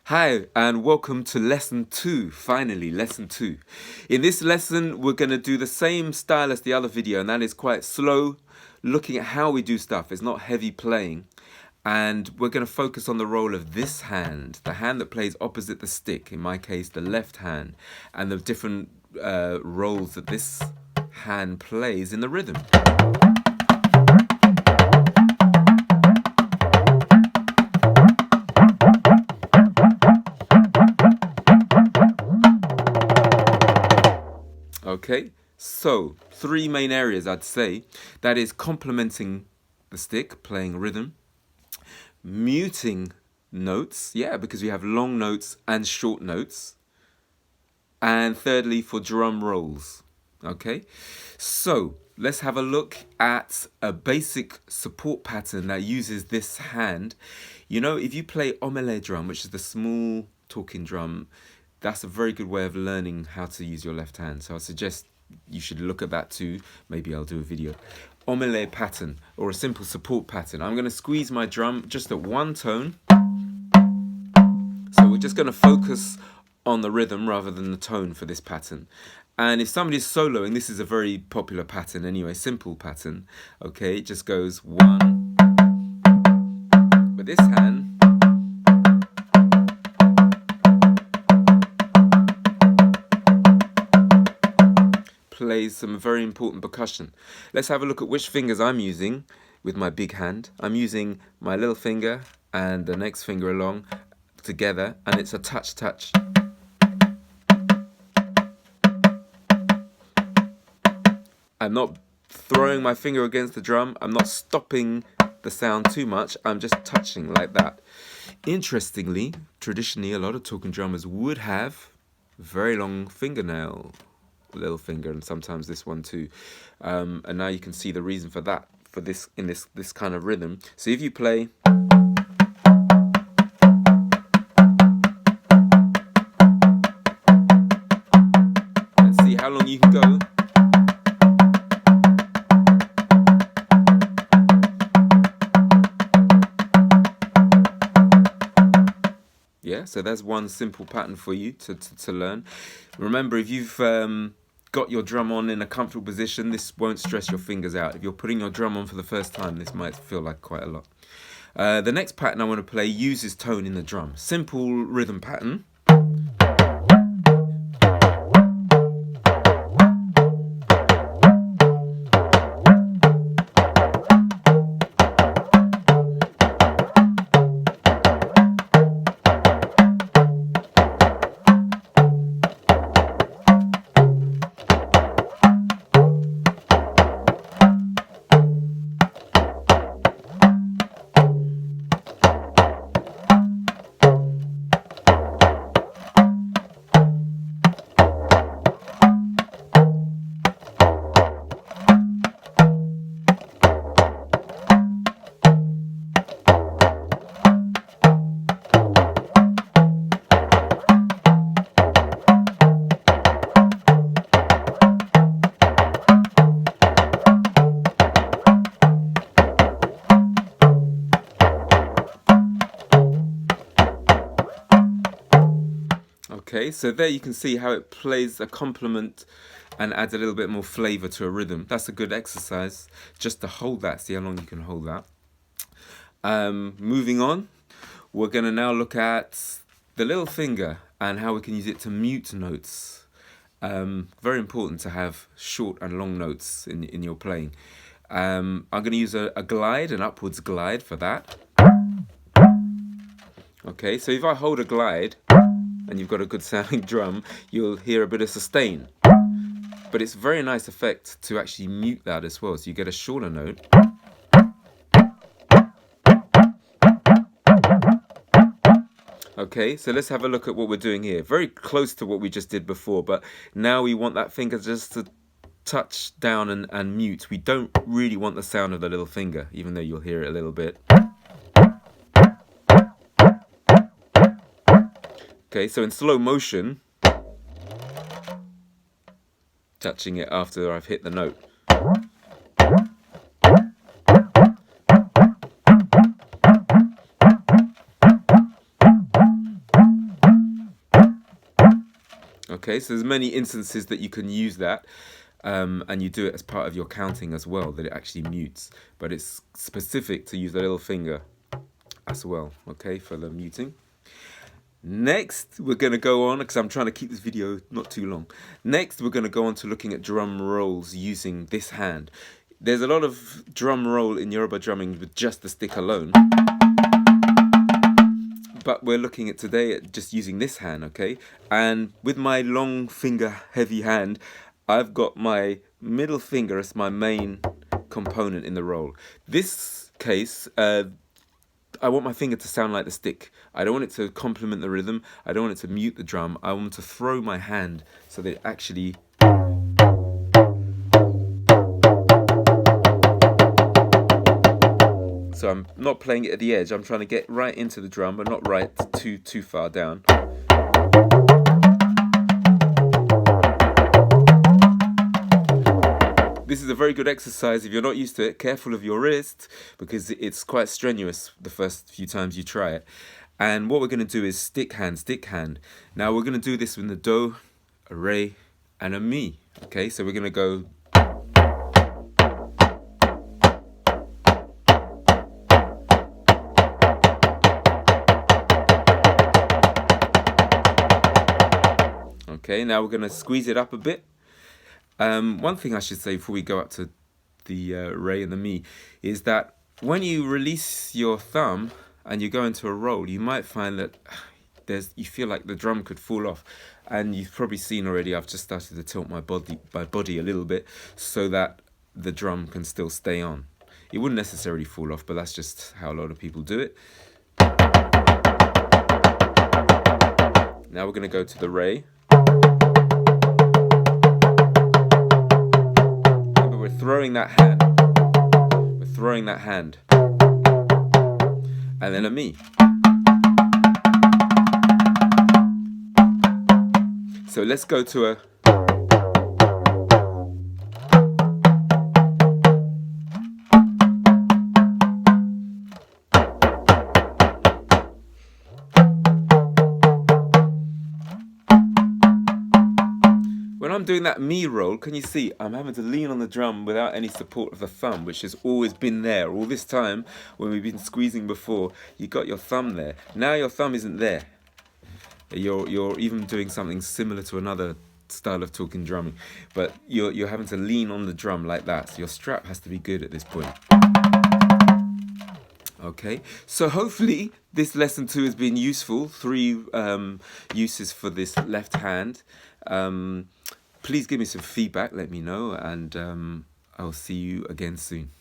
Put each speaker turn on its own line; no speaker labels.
Hi, and welcome to lesson 2. Finally, lesson 2. In this lesson, we're going to do the same style as the other video, and that is quite slow, looking at how we do stuff. It's not heavy playing. And we're going to focus on the role of this hand, the hand that plays opposite the stick, in my case, the left hand, and the different roles that this hand plays in the rhythm. Okay, so 3 main areas I'd say. That is complementing the stick, playing rhythm, muting notes, because we have long notes and short notes, and thirdly for drum rolls. Okay, so let's have a look at a basic support pattern that uses this hand. You know, if you play omelette drum, which is the small talking drum, that's a very good way of learning how to use your left hand. So I suggest you should look at that too. Maybe I'll do a video. Omelette pattern, or a simple support pattern. I'm going to squeeze my drum just at one tone. So we're just going to focus on the rhythm rather than the tone for this pattern. And if somebody's soloing, this is a very popular pattern anyway, simple pattern. Okay, it just goes 1. But this hand plays some very important percussion. Let's have a look at which fingers I'm using with my big hand. I'm using my little finger and the next finger along together, and it's a touch. I'm not throwing my finger against the drum. I'm not stopping the sound too much. I'm just touching like that. Interestingly, traditionally, a lot of talking drummers would have very long fingernail, little finger, and sometimes this one too. And now you can see the reason for that, for this in this kind of rhythm. So if you play, let's see how long you can go. Yeah, so that's one simple pattern for you to learn. Remember, if you've got your drum on in a comfortable position, this won't stress your fingers out. If you're putting your drum on for the first time, this might feel like quite a lot. The next pattern I want to play uses tone in the drum. Simple rhythm pattern. Okay, so there you can see how it plays a complement and adds a little bit more flavor to a rhythm. That's a good exercise, just to hold that, see how long you can hold that. Moving on, we're going to now look at the little finger and how we can use it to mute notes. Very important to have short and long notes in your playing. I'm going to use a glide, an upwards glide for that. Okay, so if I hold a glide and you've got a good sounding drum, you'll hear a bit of sustain. But it's a very nice effect to actually mute that as well, so you get a shorter note. Okay, so let's have a look at what we're doing here. Very close to what we just did before, but now we want that finger just to touch down and mute. We don't really want the sound of the little finger, even though you'll hear it a little bit. Okay, so in slow motion, touching it after I've hit the note. Okay, so there's many instances that you can use that, and you do it as part of your counting as well, that it actually mutes. But it's specific to use the little finger as well, okay, for the muting. Next, we're going to go on, because I'm trying to keep this video not too long. Next, we're going to go on to looking at drum rolls using this hand. There's a lot of drum roll in Yoruba drumming with just the stick alone. But we're looking at today at just using this hand, okay? And with my long finger heavy hand, I've got my middle finger as my main component in the roll. This case, I want my finger to sound like the stick. I don't want it to complement the rhythm. I don't want it to mute the drum. I want to throw my hand so that it actually... So I'm not playing it at the edge. I'm trying to get right into the drum, but not right too far down. This is a very good exercise. If you're not used to it, careful of your wrist, because it's quite strenuous the first few times you try it. And what we're going to do is stick hand, stick hand. Now we're going to do this with the do, a re, and a mi. Okay, so we're going to go. Okay, now we're going to squeeze it up a bit. One thing I should say before we go up to the re and the mi is that when you release your thumb and you go into a roll, you might find that you feel like the drum could fall off. And you've probably seen already, I've just started to tilt my body a little bit so that the drum can still stay on. It wouldn't necessarily fall off, but that's just how a lot of people do it. Now we're going to go to the re. We're throwing that hand. We're throwing that hand. And then a mi. So let's go to a... When I'm doing that mi roll, can you see I'm having to lean on the drum without any support of the thumb, which has always been there all this time when we've been squeezing before. You got your thumb there. Now your thumb isn't there. You're even doing something similar to another style of talking drumming, but you're having to lean on the drum like that. So your strap has to be good at this point. Okay, so hopefully this lesson 2 has been useful. 3 uses for this left hand. Please give me some feedback, let me know, and I'll see you again soon.